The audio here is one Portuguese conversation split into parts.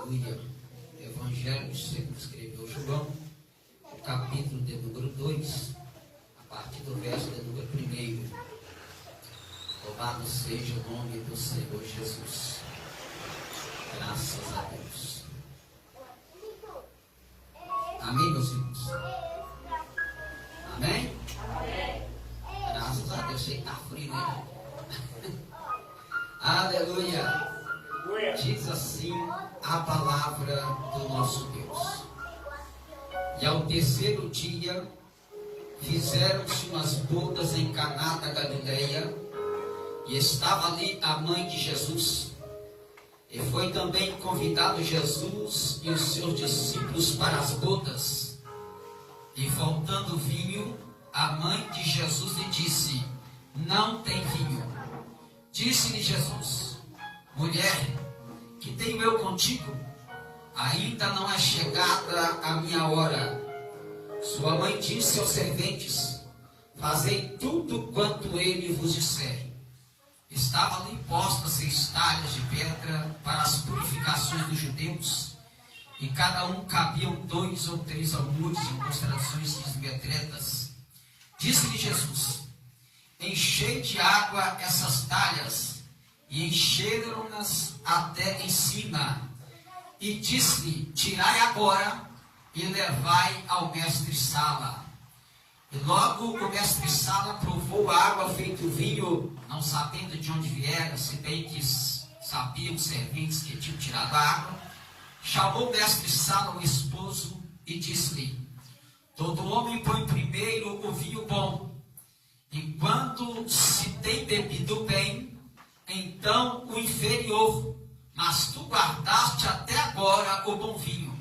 Aleluia. Evangelho segundo escreveu João, o capítulo de número 2, a partir do verso de número 1. Louvado seja o nome do Senhor Jesus. Graças a Deus. Amém, meus irmãos? Amém? Amém. Graças a Deus. Sei que está frio, né? Aleluia. Diz assim a palavra do nosso Deus. E ao terceiro dia fizeram-se umas bodas em Caná da Galileia, e estava ali a mãe de Jesus. E foi também convidado Jesus e os seus discípulos para as bodas. E faltando vinho, a mãe de Jesus lhe disse: não tem vinho. Disse-lhe Jesus: mulher, que tenho eu contigo? Ainda não é chegada a minha hora. Sua mãe disse aos serventes: fazei tudo quanto ele vos disser. Estavam ali postas 6 talhas de pedra para as purificações dos judeus, e cada um cabiam 2 ou 3 almudes em constelações cismetretas. Disse-lhe Jesus: enchei de água essas talhas. E encheram-nas até em cima. E disse-lhe: tirai agora e levai ao mestre-sala. E logo o mestre-sala provou a água feito vinho, não sabendo de onde viera, se bem que sabiam os serventes que tinham tirado a água. Chamou o mestre-sala o esposo e disse-lhe: todo homem põe primeiro o vinho bom, e quando se tem bebido bem, então o inferior, mas tu guardaste até agora o bom vinho.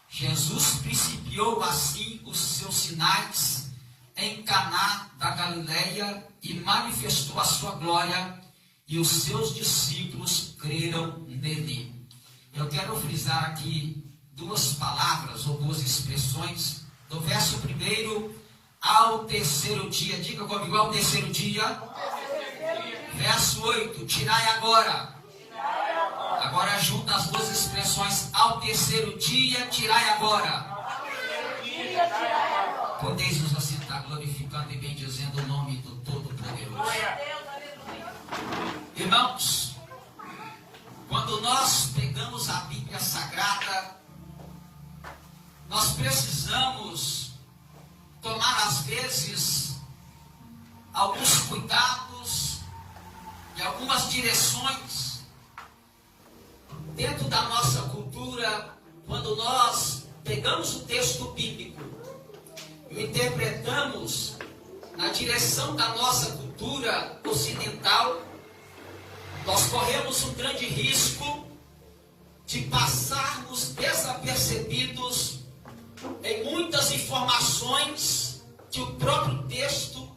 Jesus principiou assim os seus sinais em Caná da Galileia e manifestou a sua glória, e os seus discípulos creram nele. Eu quero frisar aqui 2 palavras ou 2 expressões do verso 1 ao terceiro dia. Diga comigo: ao terceiro dia. Verso 8, tirai agora. Agora junta as 2 expressões: ao terceiro dia, tirai agora. Podeis nos assim estar glorificando e bendizendo o nome do Todo-Poderoso. Irmãos, quando nós pegamos a Bíblia Sagrada, nós precisamos tomar às vezes alguns cuidados e algumas direções dentro da nossa cultura. Quando nós pegamos o texto bíblico e interpretamos na direção da nossa cultura ocidental, nós corremos um grande risco de passarmos desapercebidos em muitas informações que o próprio texto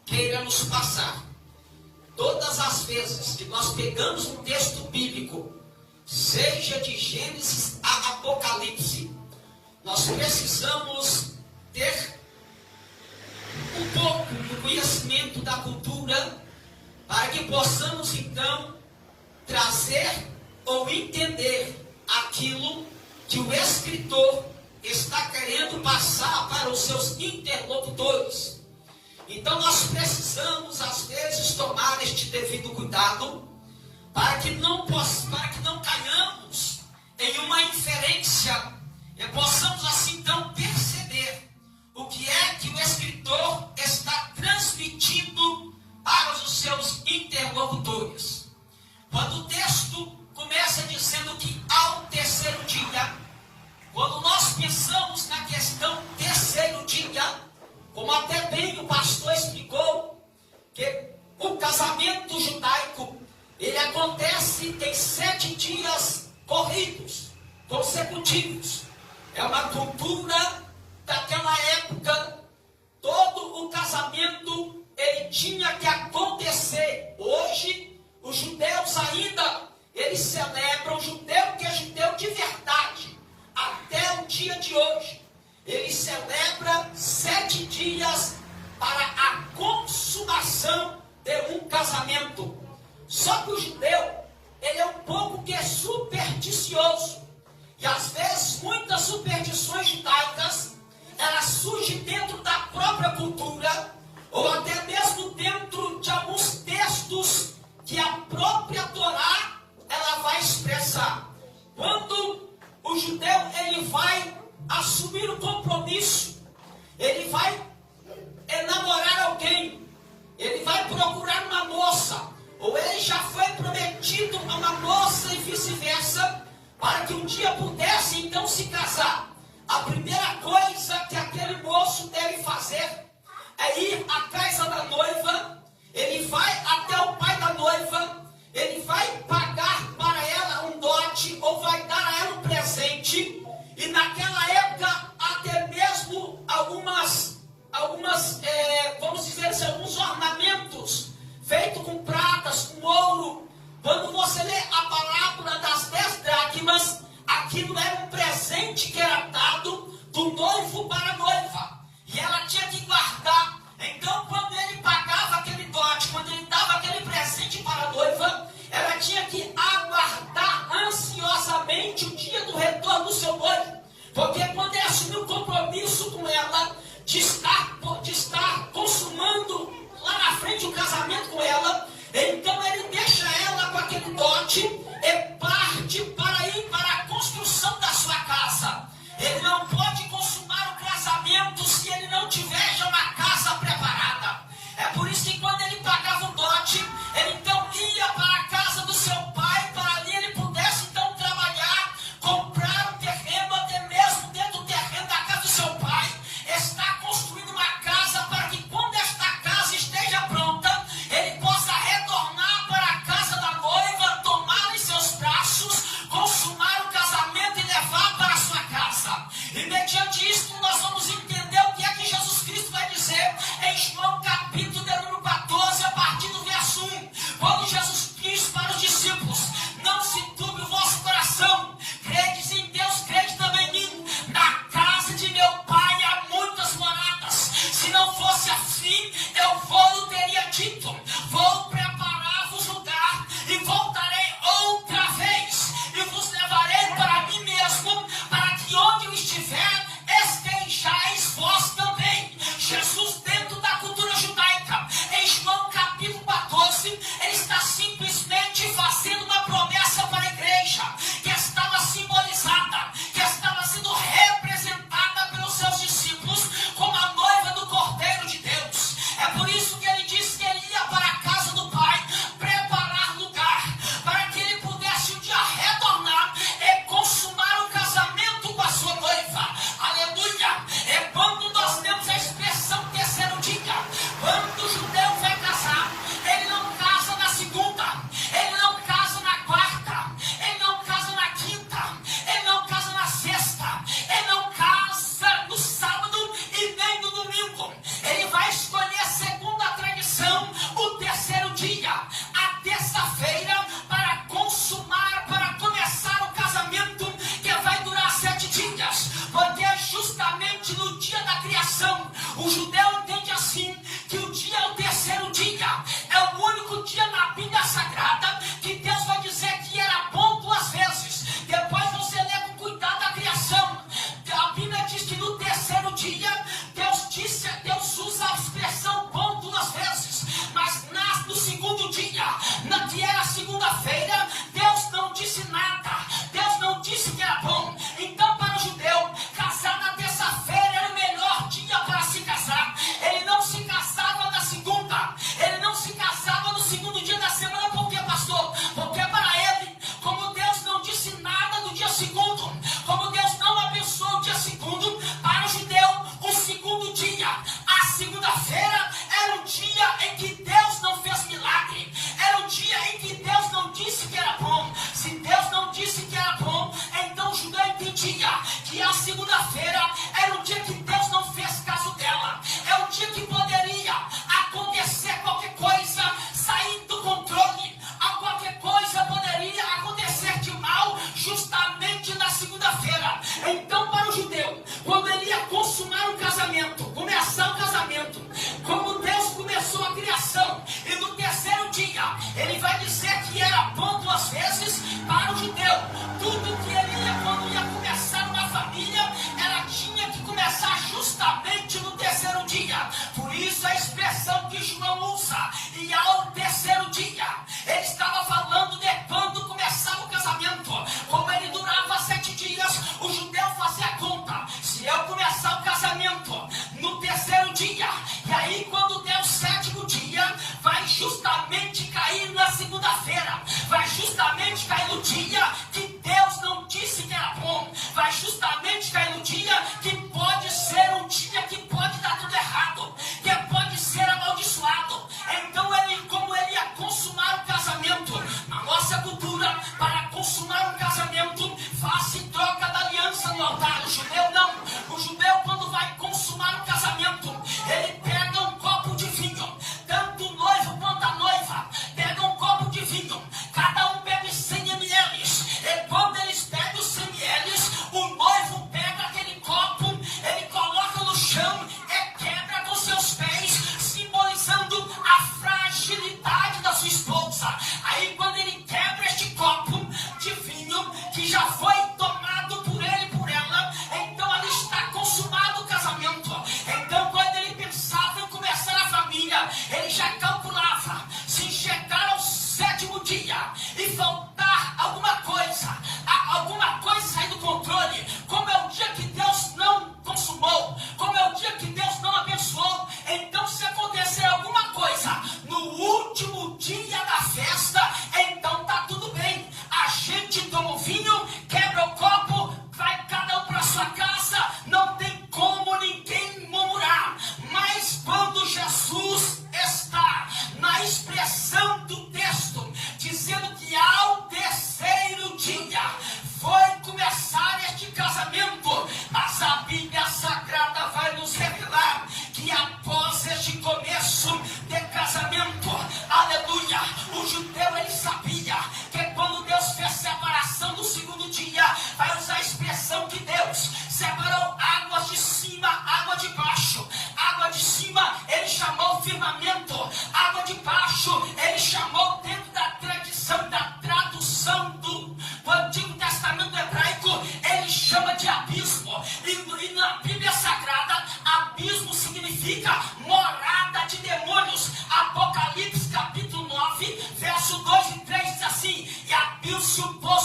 queira nos passar. Todas as vezes que nós pegamos um texto bíblico, seja de Gênesis a Apocalipse, nós precisamos ter um pouco do conhecimento da cultura, para que possamos então trazer ou entender aquilo que o escritor está querendo passar para os seus interlocutores. Então nós precisamos às vezes tomar este devido cuidado, para que não caiamos em uma inferência e possamos assim então perceber o que é que o escritor está transmitindo para os seus interlocutores. Quando o texto começa dizendo que ao terceiro dia, quando nós pensamos na questão terceiro dia, como até bem o pastor explicou, que o casamento judaico, ele acontece em 7 dias corridos, consecutivos. É uma cultura daquela época. Todo o casamento ele tinha que acontecer. Hoje, os judeus ainda, eles celebram, o judeu que é judeu de verdade, até o dia de hoje, ele celebra 7 dias para a consumação de um casamento. Só que o judeu, ele é um pouco que é supersticioso. supersticioso. E às vezes muitas superstições judaicas, elas surgem dentro da própria cultura, ou até mesmo dentro de alguns textos que a própria Torá, ela vai expressar. Quando o judeu, ele vai assumir o compromisso, ele vai namorar alguém, ele vai procurar uma moça, ou ele já foi prometido a uma moça e vice-versa, para que um dia pudesse então se casar. A primeira coisa que aquele moço deve fazer é ir à casa da noiva, ele vai até o pai da noiva, ele vai pagar para ela um dote, ou vai dar a ela um presente, e naquela época até mesmo algumas vamos dizer assim, alguns ornamentos feitos com pratas, com ouro. Quando você lê a parábola das 10 dracmas, aquilo era um presente que era dado do noivo para a noiva, e ela tinha que guardar. Então, quando ele pagava aquele dote, quando ele dava aquele presente para a noiva, ela tinha que aguardar ansiosamente o dia do retorno do seu noivo, porque quando ele assumiu o compromisso com ela, de estar consumando lá na frente o casamento com ela, então ele deixa ela com aquele dote e parte para ir para a construção da sua casa. Ele não pode consumar o casamento se ele não tiver já uma casa preparada. É por isso que quando ele pagava o dote, ele então ia para a casa do seu pai, para ali ele pudesse então trabalhar, comprar um terreno, até mesmo dentro do terreno da casa do seu pai, está construindo uma casa para que quando esta casa esteja pronta, ele possa retornar para a casa da noiva, tomá-la em seus braços, com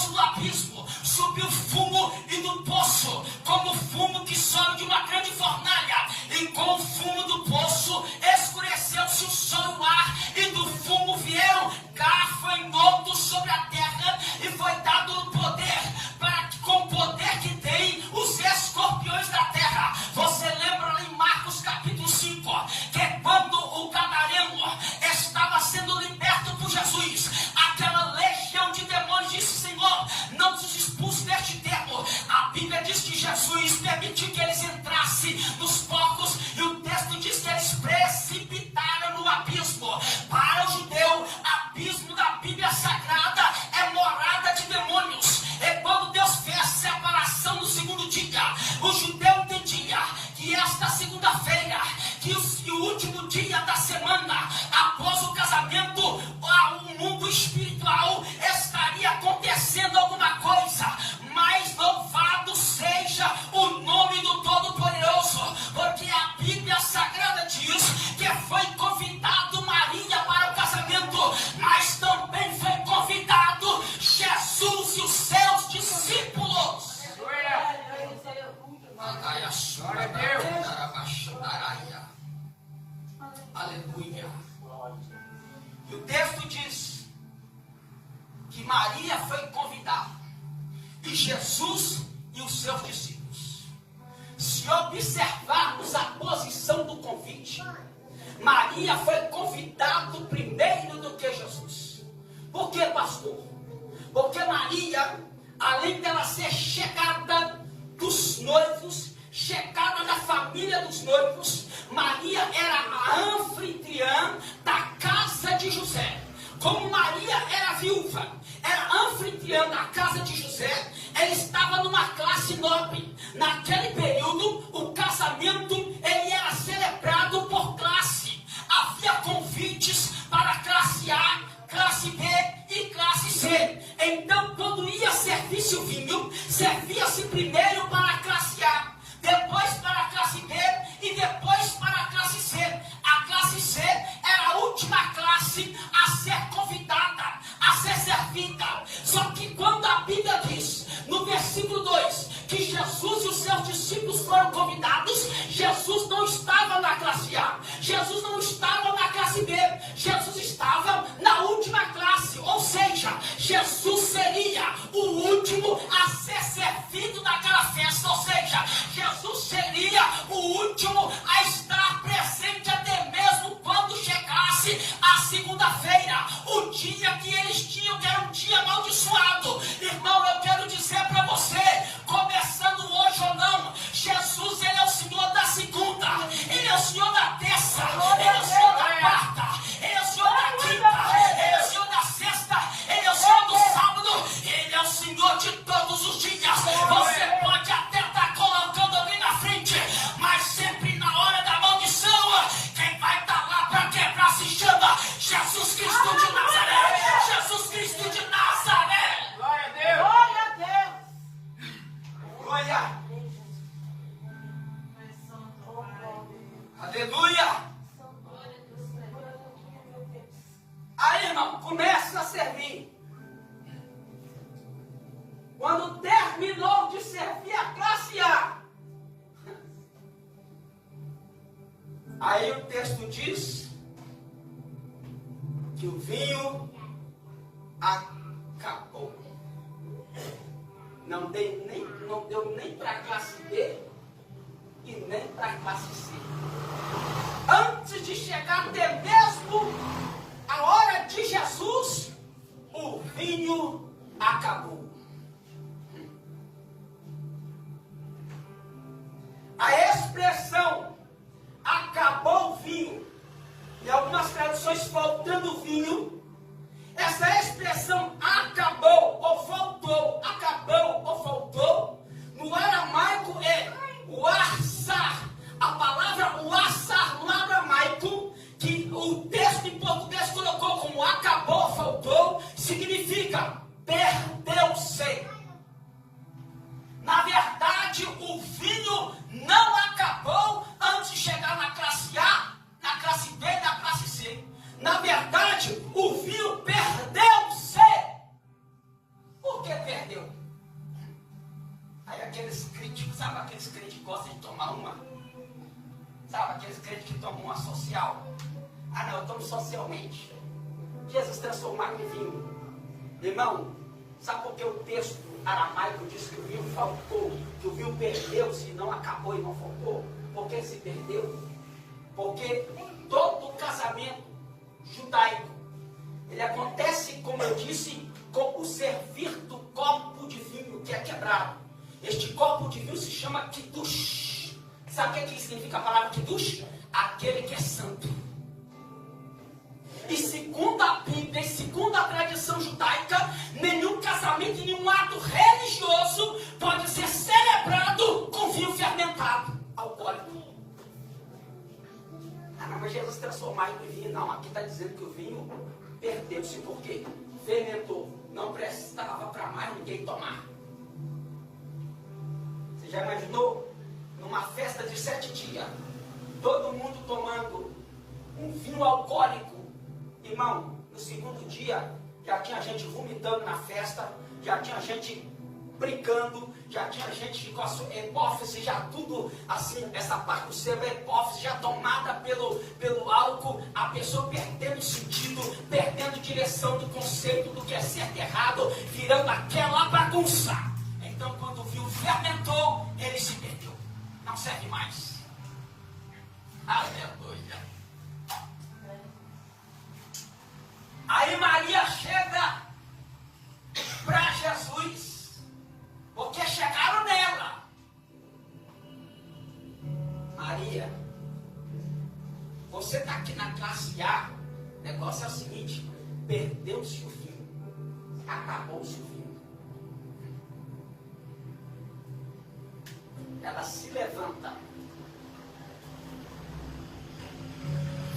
do abismo subiu fumo e do poço, como fumo que sobe de uma grande fornalha, e com o fumo do poço escureceu-se o sol e o ar, e do fumo vieram gafanhotos sobre a terra, e foi dado o poder, para que com o poder que tem os escorpiões da terra. Você lembra lá em Marcos capítulo 5, que é quando o gadareno estava sendo liberto por Jesus, aquela legião de demônios disse: Senhor, não nos expulse deste termo. A Bíblia diz que Jesus permitiu que eles entrassem nos porcos, e o texto diz que eles precipitaram no abismo. Para o judeu, abismo da Bíblia Sagrada é morada de demônios. É quando Deus fez a separação no segundo dia. O judeu entendia que esta segunda-feira, que o último dia da semana, após o casamento, o mundo espiritual estaria acontecendo alguma coisa. Mas louvado seja o nome do Todo-Poderoso, porque a Bíblia Sagrada diz que foi convidado Maria para o casamento, mas também foi convidado Jesus e os seus discípulos. Aleluia. E o texto diz que Maria foi convidada, e Jesus e os seus discípulos. Se observarmos a posição do convite, Maria foi convidada primeiro do que Jesus. Por que, pastor? Porque Maria, além dela ser chegada dos noivos, chegada da família dos noivos, Maria era a anfitriã da casa de José. Como Maria era viúva, era anfitriã da casa de José, ela estava numa classe nobre. Naquele período, o casamento ele era celebrado por classe. Havia convites para classe A, classe B e classe C. Então, quando ia servir-se o vinho, servia-se primeiro para a classe A, depois para a classe B e depois para a classe C. A classe C era a última classe a ser convidada, a ser servida. Só que quando a Bíblia diz, no versículo 2, que Jesus e os seus discípulos foram convidados, Jesus não estava na classe A, Jesus não estava na classe B, Jesus estava na última classe, ou seja, Jesus seria o último a ser servido naquela festa, ou seja, Jesus seria o último a estar presente até mesmo quando chegasse a segunda-feira, o dia que eles tinham, que era um dia amaldiçoado. Irmão, eu quero dizer para você, começando hoje ou não, Jesus, ele é o Senhor da segunda, ele é o Senhor da terça, ele é o Senhor da quarta, ele é o Senhor da quinta, ele é o Senhor da sexta, ele é o Senhor do sábado, ele é o Senhor de todos os dias. Você pode até estar colocando alguém na frente, mas sempre na hora da maldição, quem vai estar lá para quebrar se chama Jesus Cristo de Nazaré. Jesus Cristo de Nazaré. Glória a Deus. Glória a Deus. Glória. Aleluia. Aí, irmão, começa a servir. Quando terminou de servir a classe A, aí o texto diz que o vinho acabou. Não deu nem para a classe B e nem para a classe C. Antes de chegar até mesmo a hora de Jesus, o vinho acabou. A expressão acabou o vinho, e algumas traduções faltando vinho, essa expressão acabou ou faltou, acabou ou faltou, no aramaico é uassar. A palavra uassar no aramaico, que o texto em português colocou como acabou ou faltou, significa perdeu-se. Na verdade, o vinho não acabou antes de chegar na classe A, na classe B e na classe C. Na verdade, o vinho perdeu-se perdeu. Aí aqueles críticos, sabe aqueles crentes que gostam de tomar uma? Sabe aqueles crentes que tomam uma social? Ah não, eu tomo socialmente. Jesus transformou água em vinho. Irmão, sabe por que o texto aramaico diz que o vinho faltou? Que o vinho perdeu-se, não acabou e não faltou? Por que se perdeu? Porque todo casamento judaico, ele acontece, como eu disse, com o servir do copo de vinho que é quebrado. Este copo de vinho se chama kiddush. Sabe o que significa a palavra kiddush? Aquele que é santo. E segundo a Bíblia, e segundo a tradição judaica, nenhum casamento, nenhum ato religioso pode ser celebrado com vinho fermentado, alcoólico. Ah não, mas Jesus transformou água em vinho. Não, aqui está dizendo que o vinho perdeu-se. Por quê? Fermentou. Não prestava para mais ninguém tomar. Você já imaginou? Numa festa de 7 dias, todo mundo tomando um vinho alcoólico. Irmão, no segundo dia, já tinha gente vomitando na festa, já tinha gente brincando, já tinha gente com a sua epófise, já tudo assim, essa parte do cérebro, epófise já tomada pelo álcool, a pessoa perdendo sentido, perdendo direção do conceito do que é certo e errado, virando aquela bagunça. Então, quando o vinho fermentou, ele se perdeu. Não serve mais. Aleluia. Aí Maria chega para Jesus, porque chegaram nela. Maria, você está aqui na classe A, o negócio é o seguinte, perdeu-se o vinho, acabou-se o vinho. Ela se levanta,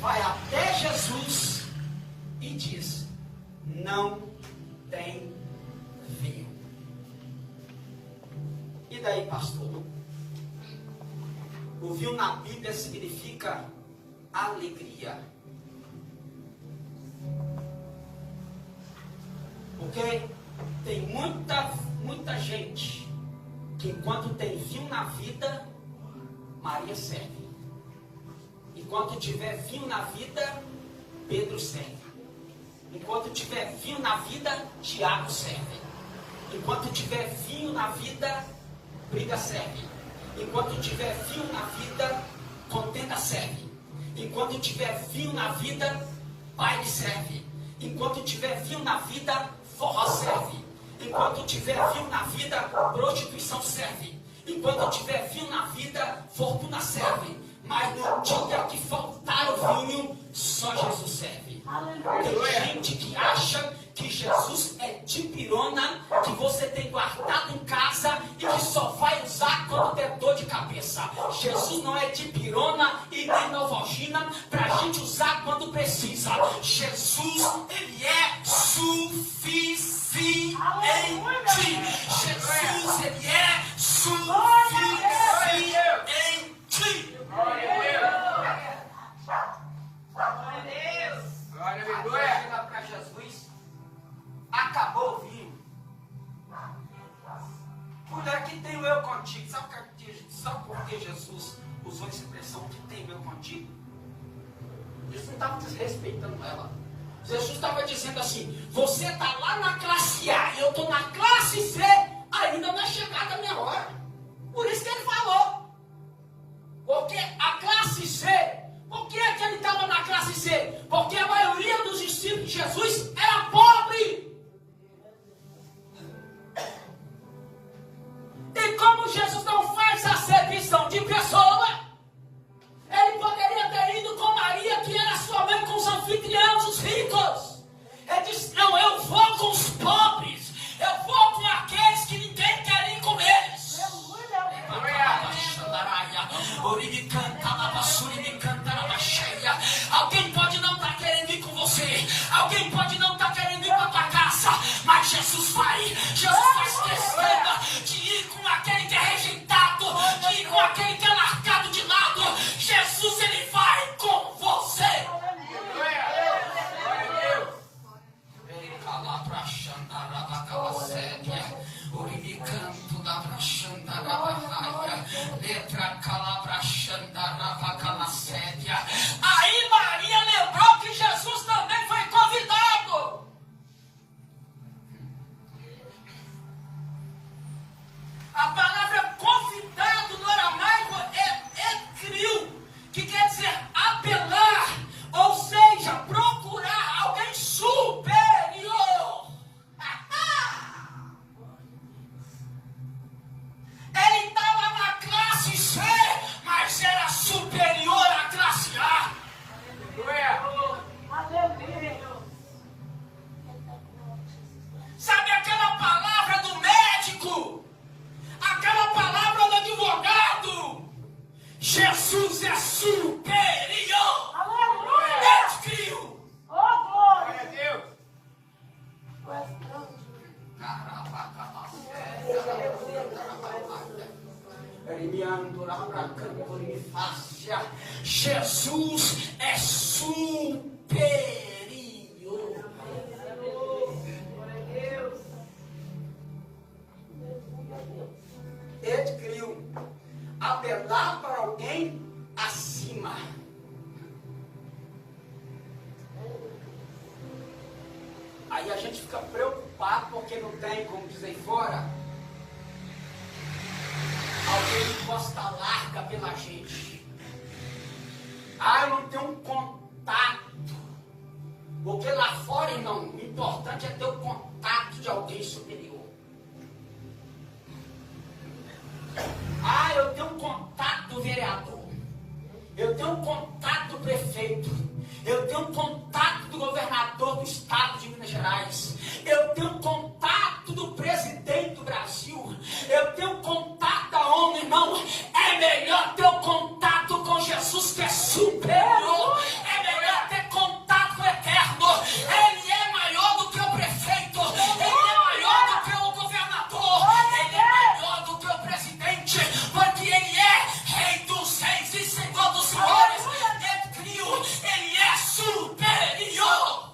vai até Jesus e diz, não tem vinho. E daí, pastor? O vinho na Bíblia significa alegria. Porque tem muita gente que enquanto tem vinho na vida, Maria serve. Enquanto tiver vinho na vida, Pedro serve. Enquanto tiver vinho na vida, Tiago serve. Enquanto tiver vinho na vida, briga serve. Enquanto tiver vinho na vida, contenda serve. Enquanto tiver vinho na vida, baile serve. Enquanto tiver vinho na vida, forró serve. Enquanto tiver vinho na vida, prostituição serve. Enquanto tiver vinho na vida, fortuna serve. Mas no dia que faltar o vinho, só Jesus serve. Tem gente que acha que Jesus é de pirona, que você tem guardado em casa e que só vai usar quando der dor de cabeça. Jesus não é de pirona e nem novalgina para a gente usar quando precisa. Jesus, ele é suficiente. Jesus, ele é suficiente. Glória chega para Jesus, acabou o vinho. Mulher, que tem o eu contigo. Sabe por que Jesus usou essa expressão que tem o eu contigo? Jesus não estava desrespeitando ela. Jesus estava dizendo assim, você está lá na classe A e eu estou na classe C, ainda não é chegada a minha hora. Por isso que ele falou. Porque a classe C, por que é que ele estava na classe C? Porque a maioria dos discípulos de Jesus era pobre. E como Jesus não faz acepção de pessoa, ele poderia ter ido com Maria, que era sua mãe, com os anfitriãos, os ricos. Ele disse, não, eu vou com os pobres, eu vou com aqueles Aí Maria lembrou que Jesus também foi convidado. A palavra convidado no aramaico é ekriu, que quer dizer apelar, ou seja, procurar alguém superior. Ele estava na classe C, mas era superior à classe A. Sabe aquela palavra do médico? Aquela palavra do advogado? Jesus é superior. Aleluia! Ekriu. Oh, glória! a Deus. Jesus é superior. Ekriu, apelar para alguém acima. Aí a gente fica preocupado porque não tem, como diz aí fora, alguém de costa larga pela gente. Ah, eu não tenho um contato. Porque lá fora, irmão, o importante é ter o contato de alguém superior. Ah, eu tenho um contato do vereador. Eu tenho um contato do prefeito. Eu tenho um contato do governador do estado de Minas Gerais. Eu tenho um contato do presidente do Brasil. Eu tenho um contato da ONU, irmão. É melhor ter um contato com Jesus, que é superior. É melhor ter contato com o Eterno. Ele é maior do que o prefeito. Ele é maior do que o governador. Ele é maior do que o presidente. Porque ele é Rei dos Reis e Senhor dos Senhores. Ele é superior.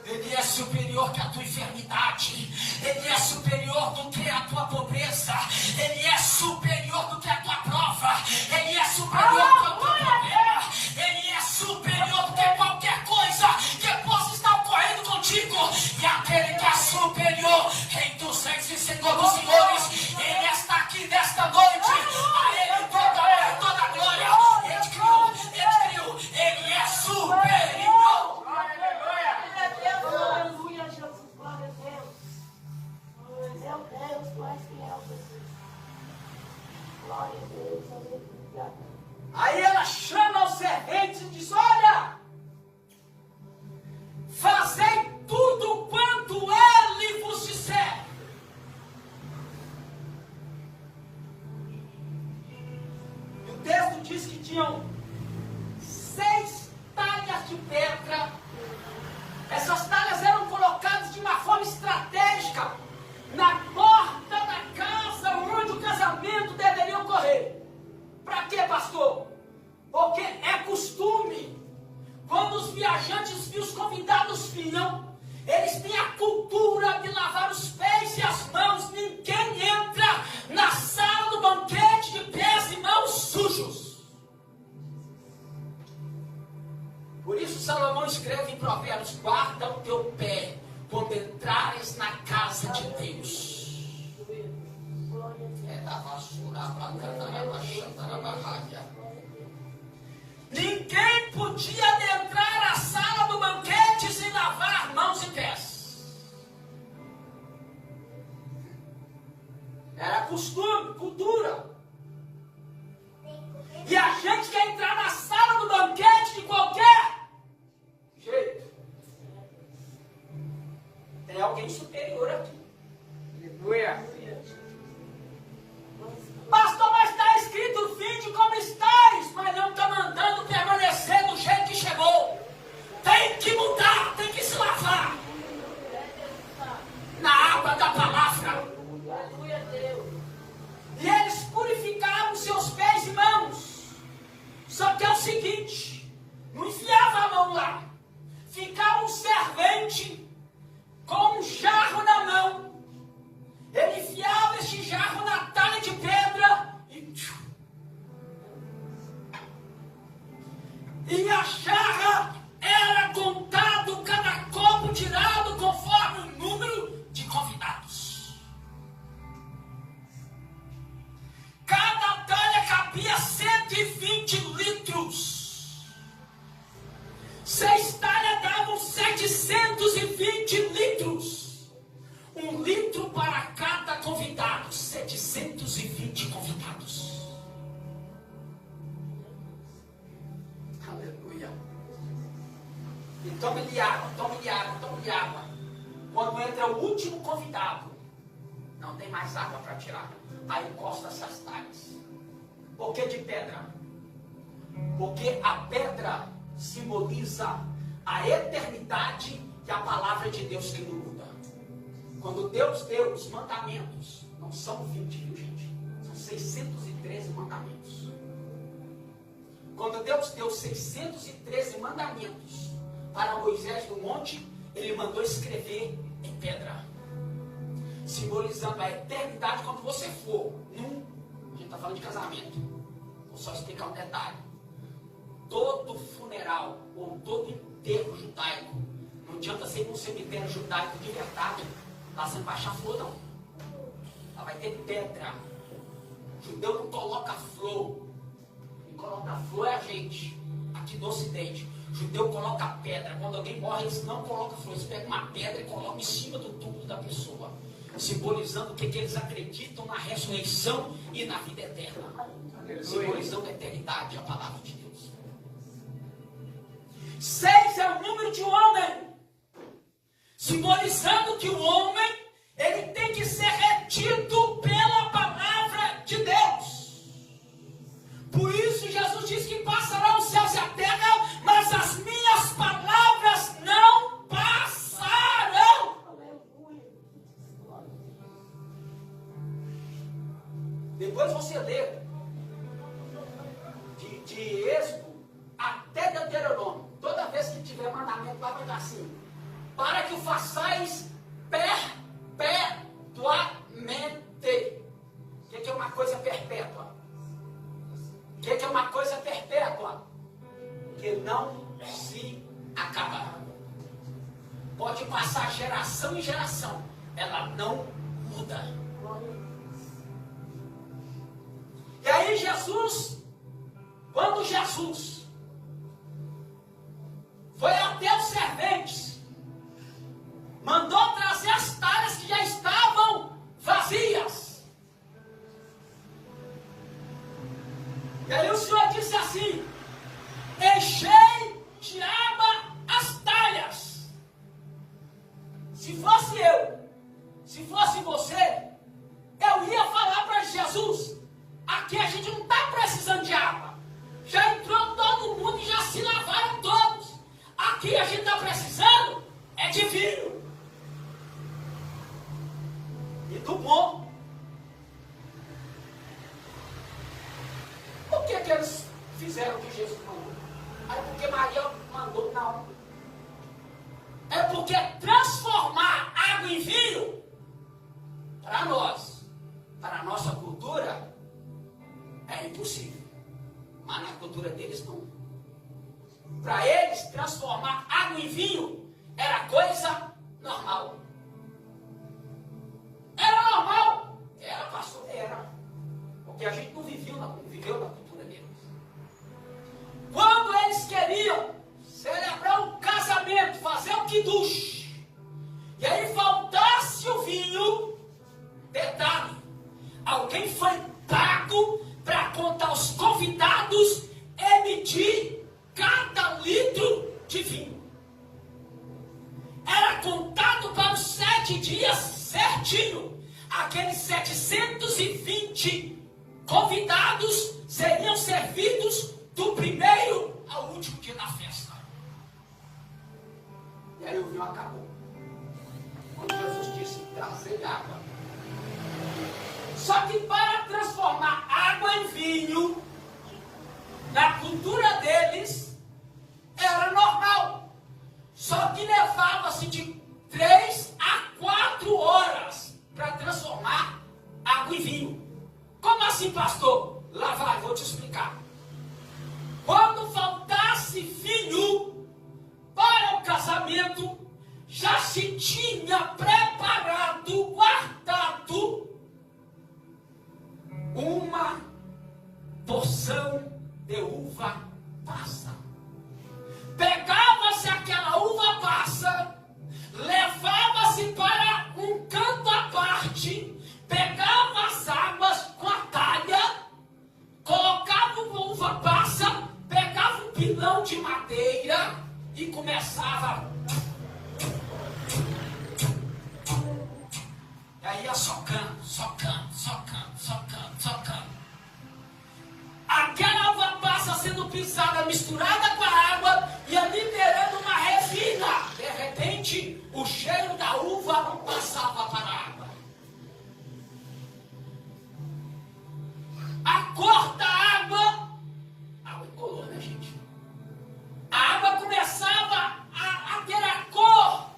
Ele é superior que a tua enfermidade. Ele é superior do que a tua pobreza. Ele é superior do que a tua prova. Ele é superior do que o teu problema. Ele é superior do que qualquer coisa que possa estar ocorrendo contigo. E aquele que é superior, Rei dos Reis e Senhor dos Senhores, ele está aqui nesta noite. A ele toda a honra e toda a glória. Ele é superior. Aleluia, Jesus, glória a Deus. Meu Deus, tu és fiel, Jesus. Glória a Deus, aleluia. Aí ela chama os serventes e diz: olha, fazei tudo quanto ele vos disser. E o texto diz que tinham 6 talhas de pedra. Essas talhas eram colocadas de uma forma estratégica na porta da casa onde o casamento deveria ocorrer. Para quê, pastor? Porque é costume. Quando os viajantes e os convidados vinham, eles têm a cultura de lavar os pés e as mãos. Ninguém entra na sala do banquete de pés e mãos sujos. Por isso Salomão escreve em Provérbios: guarda o teu pé quando entrares na casa de Deus. É da vassoura ninguém podia adentrar a sala do banquete sem lavar mãos e pés. Era costume, cultura. E a gente quer entrar na sala do banquete de qualquer jeito. Tem alguém superior aqui. Aleluia. Pastor, mas está escrito: vinde como estáis, mas não está mandando permanecer do jeito que chegou. Tem que mudar, tem que se lavar na água da palavra. E eles purificavam seus pés e mãos. 120 litros. 6 talhas davam 720 litros. 1 litro para cada convidado. 720 convidados. Aleluia. E tome-lhe água, tome-lhe água, tome-lhe água. Quando entra o último convidado, não tem mais água para tirar. Aí encosta-se as talhas. Por que de pedra? Porque a pedra simboliza a eternidade e a palavra de Deus que não muda. Quando Deus deu os mandamentos, não são 20, viu gente? São 613 mandamentos. Quando Deus deu 613 mandamentos para Moisés no monte, ele mandou escrever em pedra, simbolizando a eternidade. Quando você for a gente está falando de casamento, vou só explicar um detalhe. Todo funeral ou todo enterro judaico, não adianta ser num cemitério judaico de verdade, lá você não vai achar flor não, lá vai ter pedra. O judeu não coloca flor, quem coloca flor é a gente aqui do ocidente. O judeu coloca pedra. Quando alguém morre, eles não colocam flor, eles pegam uma pedra e colocam em cima do túmulo da pessoa, simbolizando que eles acreditam na ressurreição e na vida eterna. Simbolizando a eternidade, a palavra de Deus. 6 é o número de um homem, simbolizando que o homem, ele tem que ser retido pela palavra de Deus. Por isso Jesus diz que passarão os céus e a terra, mas as minhas palavras não passarão. Depois você lê de Êxodo até Deuteronômio. Toda vez que tiver mandamento, vai pegar assim: para que o façais perpetuamente. O que é uma coisa perpétua? O que é uma coisa perpétua? Que não se acaba. Pode passar geração em geração, ela não muda. E aí quando Jesus foi até os serventes, mandou trazer as talhas que já estavam vazias. E aí o Senhor disse assim: enchei de água as talhas. Se fosse eu, se fosse você, eu ia falar para Jesus: aqui a gente não está precisando de água. Já entrou todo mundo e já se lavaram todos. Aqui a gente está precisando é de vinho. E do bom. Por que eles fizeram o que Jesus mandou? É porque Maria mandou? Não. É porque transformar água em vinho, para nós, para a nossa cultura, é impossível. Mas na cultura deles não. Para eles, transformar água em vinho era coisa normal. Era normal. Era, pastor, era. Porque a gente não viveu na cultura deles. Quando eles queriam celebrar um casamento, fazer um kiddush, e aí faltasse o vinho, detalhe, alguém foi pago para contar aos convidados e medir cada litro de vinho. Era contado para os 7 dias certinho. Aqueles 720 convidados seriam servidos do primeiro ao último dia da festa. E aí o vinho acabou. Quando Jesus disse: trazer água. Só que para transformar água em vinho, na cultura deles, era normal. Só que levava-se de 3 a 4 horas para transformar água em vinho. Como assim, pastor? Lá vai, vou te explicar. Quando faltasse vinho para o casamento, já se tinha preparado, guardado uma porção Aí ia socando, socando, socando, socando, socando. Aquela uva passa sendo pisada, misturada com a água, ia liberando uma resina. De repente, o cheiro da uva não passava para a água. A cor da água incolor, né, gente? A água começava a ter a cor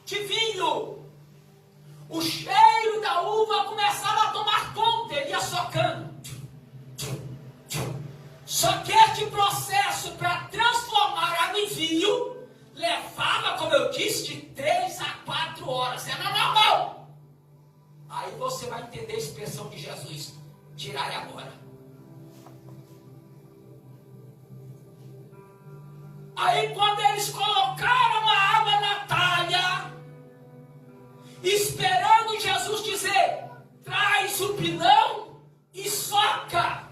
de vinho. O cheiro da uva começava a tomar conta, ele ia socando. Só que este processo para transformar água em vinho levava, como eu disse, de 3 a 4 horas. Era normal. Aí você vai entender a expressão de Jesus: tirai agora. Aí quando eles colocaram a água na talha, esperando Jesus dizer: traz o pilão e soca.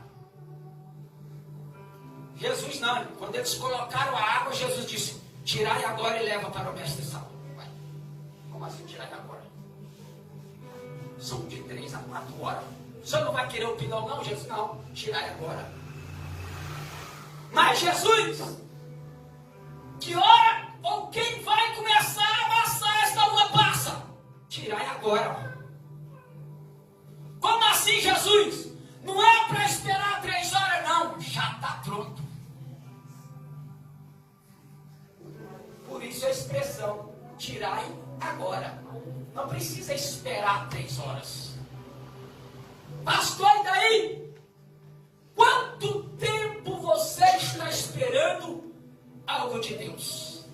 Jesus não, quando eles colocaram a água, Jesus disse: tirai agora e leva para o mestre Saulo. Como assim tirai agora? São de 3 a 4 horas. O senhor não vai querer o pilão não, Jesus? Não, tirai agora. Mas Jesus, que hora ou quem vai começar a amassar esta uva passa? Tirai agora. Como assim, Jesus? Não é para esperar 3 horas não, já está pronto. Por isso a expressão, tirai agora. Não precisa esperar 3 horas. Pastor, e daí? Quanto tempo você está esperando algo de Deus?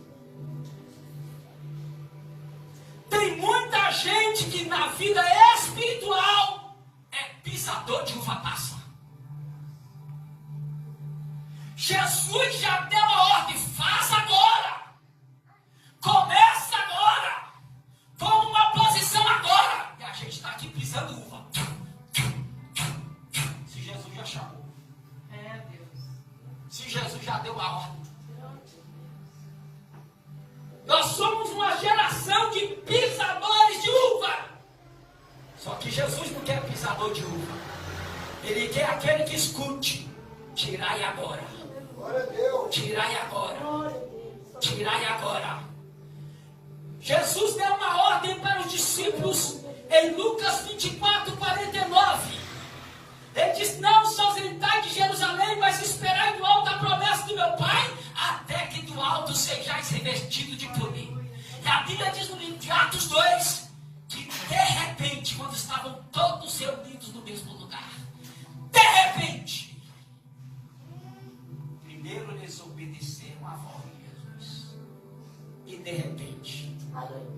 Tem muita gente que na vida espiritual é pisador de uva passa. Jesus já deu a ordem: faça agora. Começa agora. Toma uma posição agora. E a gente está aqui pisando uva. Se Jesus já chamou. Se Jesus já deu a ordem. Nós somos uma geração de pisadores de uva. Só que Jesus não quer pisador de uva. Ele quer aquele que escute. Tirai agora. Tirai agora. Tirai agora. Jesus deu uma ordem para os discípulos em Lucas 24, 49. Ele diz: não se ausentai de Jerusalém, mas esperai do alto a promessa do meu Pai, até que do alto sejais revestido de poder. E a Bíblia diz no livro de Atos 2, que de repente, quando estavam todos reunidos no mesmo lugar, de repente, primeiro eles obedeceram à voz de Jesus. E de repente,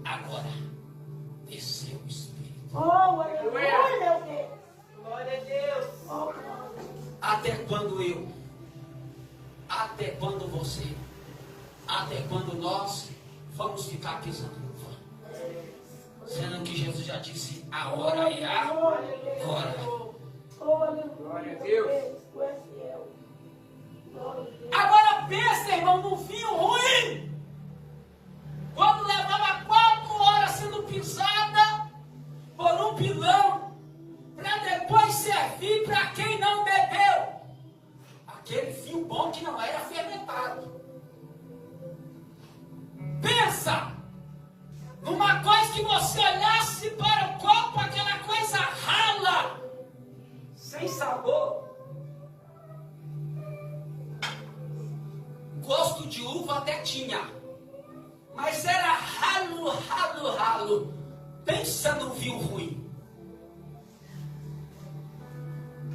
agora, desceu o Espírito. Oh, aleluia, meu Deus. Glória a Deus. Oh, até quando eu? Até quando você? Até quando nós vamos ficar pisando uva? Sendo que Jesus já disse: a hora é a hora. glória a Deus. Agora pensa, irmão, no vinho ruim. Quando levava 4 horas sendo pisada por um pilão, para depois servir para quem não bebeu. Aquele vinho bom que não era fermentado. Pensa numa coisa que você olhasse para o copo, aquela coisa rala, sem sabor. Gosto de uva até tinha, mas era ralo, ralo, ralo. Pensa num vinho ruim.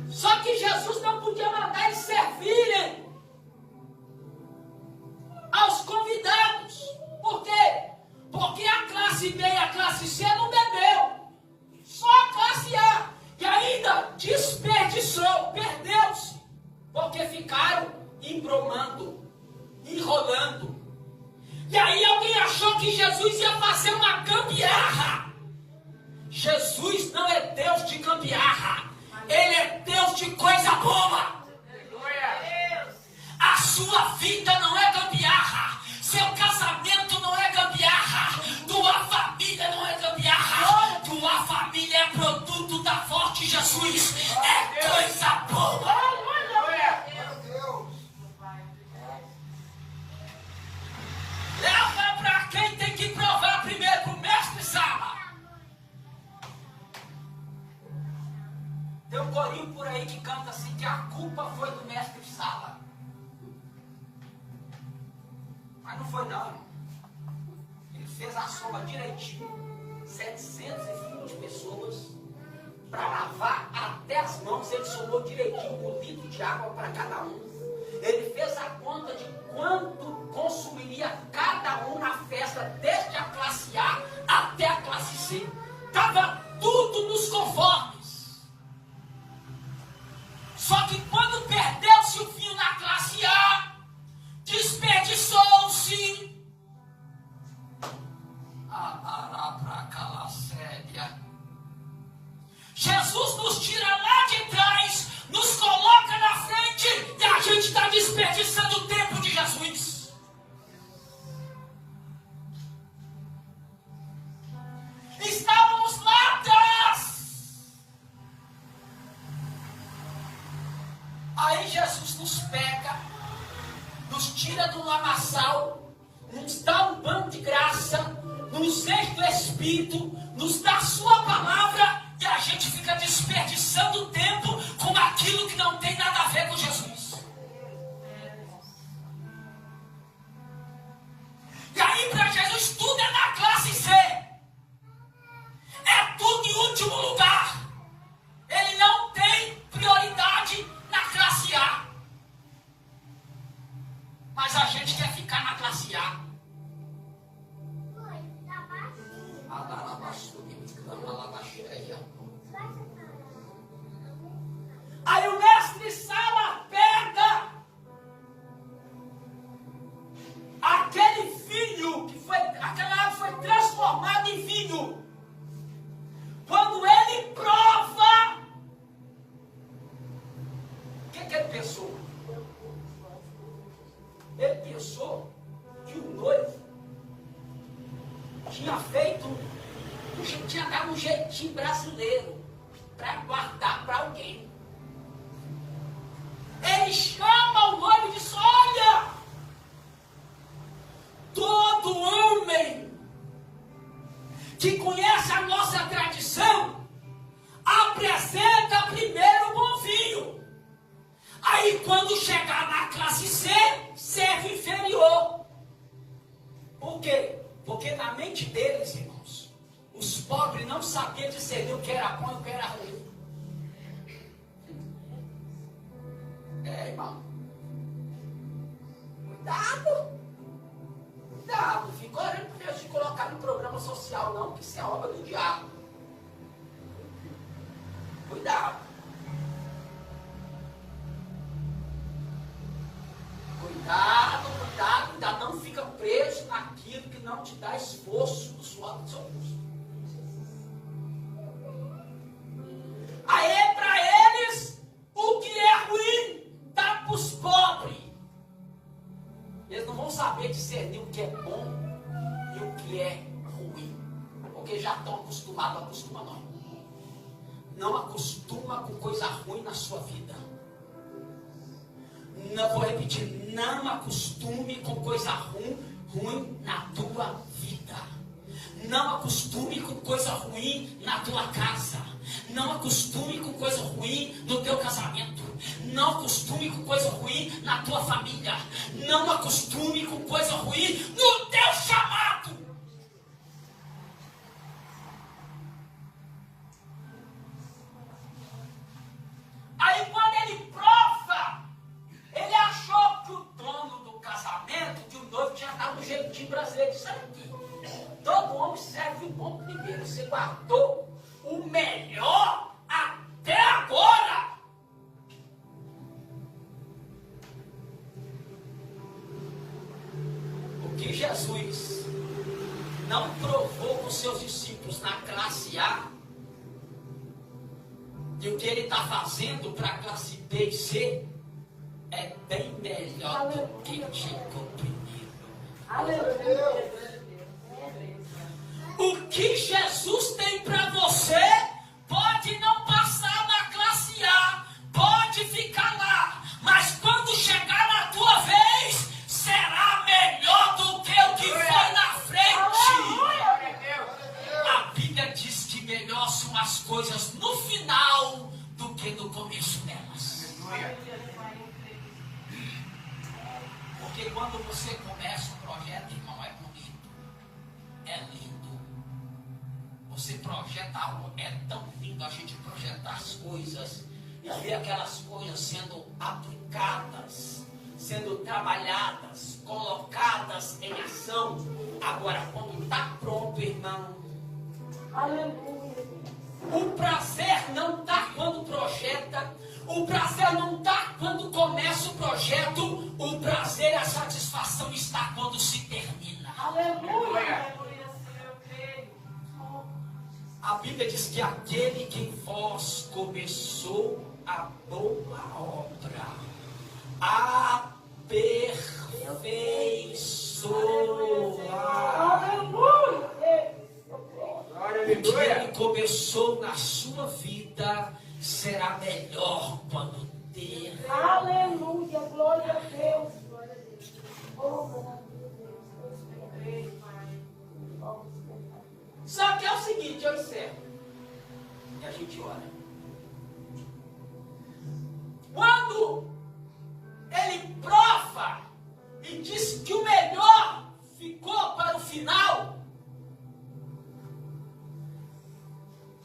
Só que Jesus não podia mandar eles servirem aos convidados. Por quê? Porque a classe B e a classe C não bebeu. Só a classe A. E ainda desperdiçou, perdeu-se. Porque ficaram embromando, enrolando. E aí alguém achou que Jesus ia fazer uma gambiarra. Jesus não é Deus de gambiarra. Ele é Deus de coisa boa. A sua vida não é gambiarra. Seu casamento não é gambiarra. Tua família não é gambiarra. Tua família é Tem um corinho por aí que canta assim, que a culpa foi do mestre de sala. Mas não foi não. Ele fez a soma direitinho. 720 pessoas. Para lavar até as mãos, ele somou direitinho 1 litro de água para cada um. Ele fez a conta de quanto consumiria cada um na festa, desde a classe A até a classe C. Estava tudo nos conformes. Só que quando perdeu-se o vinho na classe A, desperdiçou-se. Jesus nos tira lá de trás, nos coloca na frente e a gente está desperdiçando o tempo de Jesus. Estávamos lá atrás. Aí Jesus nos pega, nos tira do lamaçal, nos dá um banho de graça, nos enche do Espírito, nos dá a sua palavra. E a gente fica desperdiçando o tempo com aquilo que não tem nada a ver com Jesus. E aí para Jesus tudo é na classe C. É tudo em último lugar. Ele não tem prioridade na classe A. Mas a gente quer ficar na classe A. Aí o mestre sala pega aquele vinho que foi, aquela água foi transformada em vinho. Quando ele prova, o que ele pensou? Ele pensou que o noivo tinha tinha dado um jeitinho brasileiro para guardar para alguém. Ele chama o noivo e diz: olha, todo homem que conhece a nossa tradição apresenta primeiro o bom vinho. Aí quando chegar na classe C, serve inferior. Por quê? Porque na mente deles, irmãos, os pobres não sabiam discernir o que era bom e o que era ruim. Irmão, cuidado, fica olhando para Deus de colocar no programa social não, que isso é obra do diabo. Cuidado, ainda não fica preso naquilo que não te dá esforço do suor do seu rosto. Aí para eles, o que é ruim dá para os pobres. Eles não vão saber discernir o que é bom e o que é ruim, porque já estão acostumados. Acostuma não acostuma com coisa ruim na sua vida. Não, vou repetir, não acostume com coisa ruim na tua vida. Não acostume com coisa ruim na tua casa. Não acostume com coisa ruim no teu casamento. Não acostume com coisa ruim na tua família. Não acostume com coisa ruim no teu chamado. Aí quando ele prova, ele achou que o dono do casamento, que o noivo tinha dado um jeitinho brasileiro. Disse: aqui, todo homem serve o bom primeiro. Você guardou o melhor até agora. O que Jesus não provou com seus discípulos na classe A, e o que ele está fazendo para a classe B e C, é bem melhor do que chegou primeiro. Aleluia. O que Jesus tem para você pode não passar na classe A, pode ficar lá, mas quando chegar na tua vez, será melhor do que o que foi na frente. A Bíblia diz que melhor são as coisas no final do que no começo delas. Porque quando você começa um projeto, irmão, é bonito, é lindo. Você projeta algo, é tão lindo a gente projetar as coisas e ver aquelas coisas sendo aplicadas, sendo trabalhadas, colocadas em ação. Agora, quando está pronto, irmão, Aleluia. o prazer não está quando projeta, o prazer não está quando começa o projeto, o prazer e a satisfação está quando se termina. Aleluia. A Bíblia diz que aquele que em vós começou a boa obra, aperfeiçoa. Aleluia. O que ele começou na sua vida será melhor quando terminar. Aleluia. Glória a Deus. Oh, maravilha, Deus. Só que é o seguinte, eu encerro. E a gente ora. Quando ele prova e diz que o melhor ficou para o final,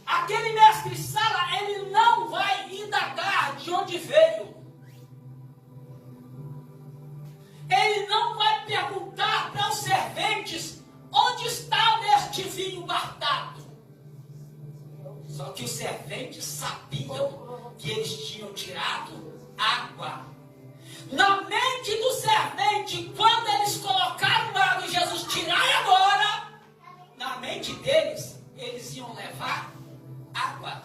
aquele mestre-sala, ele não vai indagar de onde veio. Ele não vai perguntar para os serventes onde está este vinho guardado. Só que os serventes sabiam que eles tinham tirado água. Na mente do servente, quando eles colocaram água e Jesus tirai agora, na mente deles, eles iam levar água.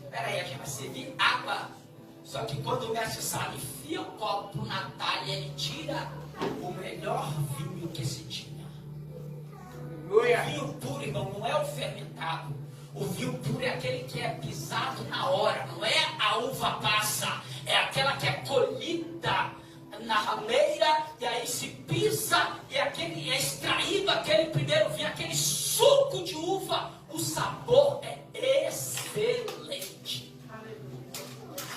Espera aí, a gente vai servir água. Só que quando o mestre Sala enfia o copo na talha, ele tira o melhor vinho que se tinha. O vinho puro, irmão, não é o fermentado. O vinho puro é aquele que é pisado na hora. Não é a uva passa. É aquela que é colhida na rameira. E aí se pisa. E é extraído aquele primeiro vinho. Aquele suco de uva. O sabor é excelente.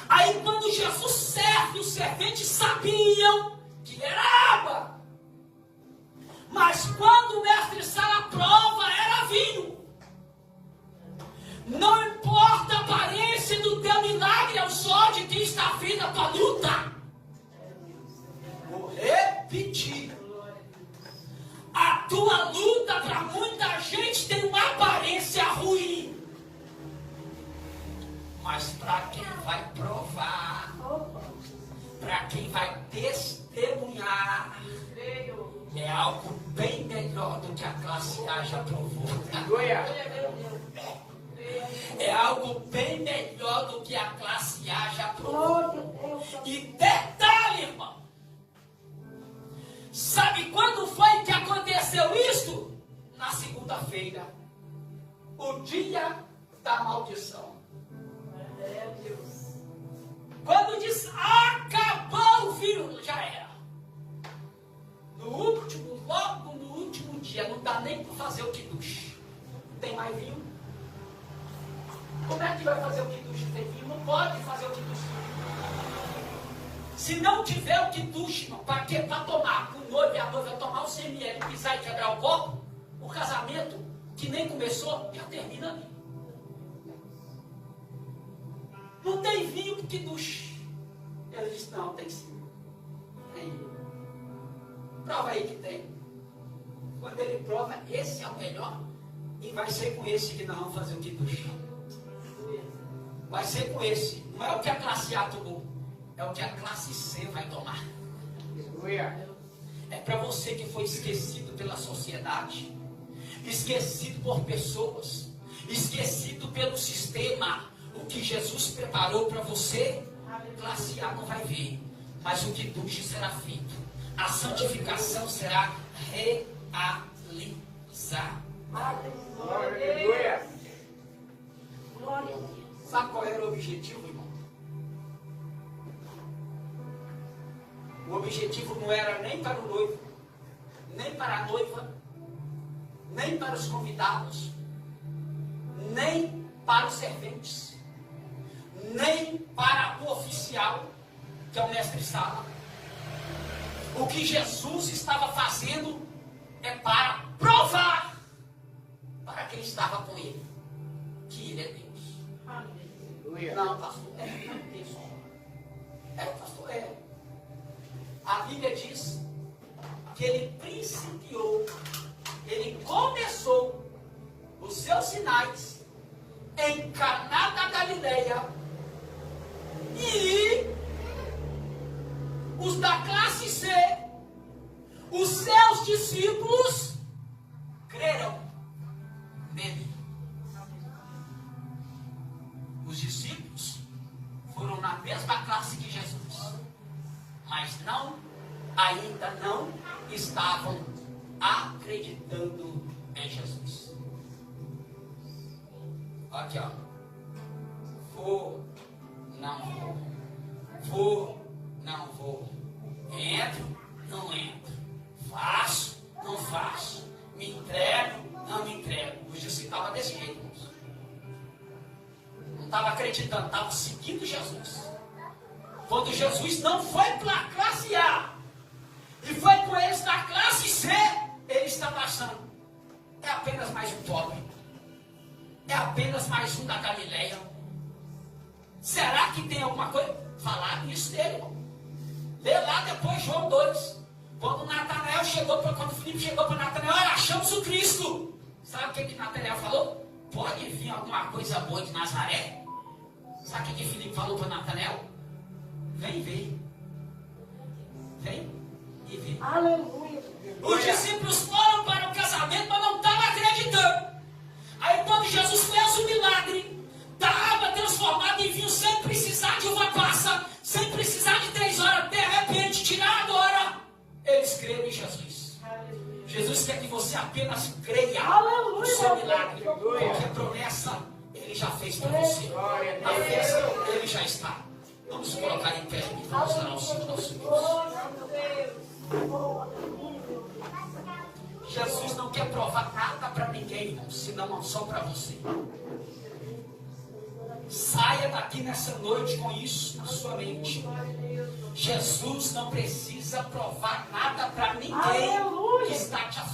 Aí quando Jesus serve, os serventes sabiam que era água. Mas quando o mestre Sala prova, era vinho. Não importa a aparência do teu milagre, é o só de quem está vindo a tua luta. Vou repetir. A tua luta para muita gente tem uma aparência ruim. Mas para quem vai provar, para quem vai testemunhar, é algo bem melhor do que a classe A já provou. É algo bem melhor do que a classe A já provou. E detalhe, irmão. Sabe quando foi que aconteceu isso? Na segunda-feira. O dia da maldição. Quando diz acabou o vinho, já era. Logo no último dia, não dá nem para fazer o kiddush. Não tem mais vinho. Como é que vai fazer o kiddush sem vinho? Não pode fazer o kiddush. Se não tiver o kiddush, para quê? Para tomar. O noivo e a noiva tomar o 100 ml, pisar e quebrar o copo, o casamento, que nem começou, já termina ali. Não tem vinho para kiddush. Ele disse, não, tem sim. Tem. Prova aí que tem. Quando ele prova, esse é o melhor. E vai ser com esse que nós vamos fazer o kiddush. Vai ser com esse. Não é o que a classe A tomou. É o que a classe C vai tomar. É para você que foi esquecido pela sociedade. Esquecido por pessoas. Esquecido pelo sistema. O que Jesus preparou para você, classe A não vai ver. Mas o kiddush será feito. A santificação será realizada. Aleluia. Glória a Deus. Sabe qual era o objetivo, irmão? O objetivo não era nem para o noivo, nem para a noiva, nem para os convidados, nem para os serventes. nem para o oficial, que é o mestre-sala. O que Jesus estava fazendo é para provar para quem estava com ele que ele é Deus. Não, pastor, é isso. Pastor, a Bíblia diz que ele principiou, ele começou os seus sinais em Caná da Galileia, e os da classe C, os seus discípulos, creram nele. Os discípulos foram na mesma classe que Jesus, mas ainda não estavam acreditando em Jesus. Aqui, ó. Vou, não vou. Vou, não vou. Entro, não entro. Faço, não faço. Me entrego, não me entrego. Os discípulos estavam desse jeito, irmãos. Não estavam acreditando, estavam seguindo Jesus. Quando Jesus não foi para a classe A e foi com eles da classe C, ele estava achando: é apenas mais um pobre. É apenas mais um da Galileia. Será que tem alguma coisa? Falar isso dele, irmão. Lê lá depois João 2. Quando Filipe chegou para Natanael: olha, achamos o Cristo. Sabe o que Natanael falou? Pode vir alguma coisa boa de Nazaré? Sabe o que Filipe falou para Natanael? Vem ver. Vem e vê. Aleluia. Os discípulos foram para o casamento, mas não estavam acreditando. Aí quando Jesus fez o milagre da água transformada em vinho, sem precisar de uva passa, sem precisar de 3 horas, de repente, tirar agora, eles creram em Jesus. Aleluia. Jesus quer que você apenas creia no seu milagre, porque a promessa ele já fez para você. A festa ele já está. Vamos colocar em pé e vamos dar ao Senhor nosso Deus. Jesus não quer provar nada para ninguém, irmão, senão só para você. Saia daqui nessa noite com isso na sua mente. Jesus não precisa provar nada para ninguém que está te afligindo.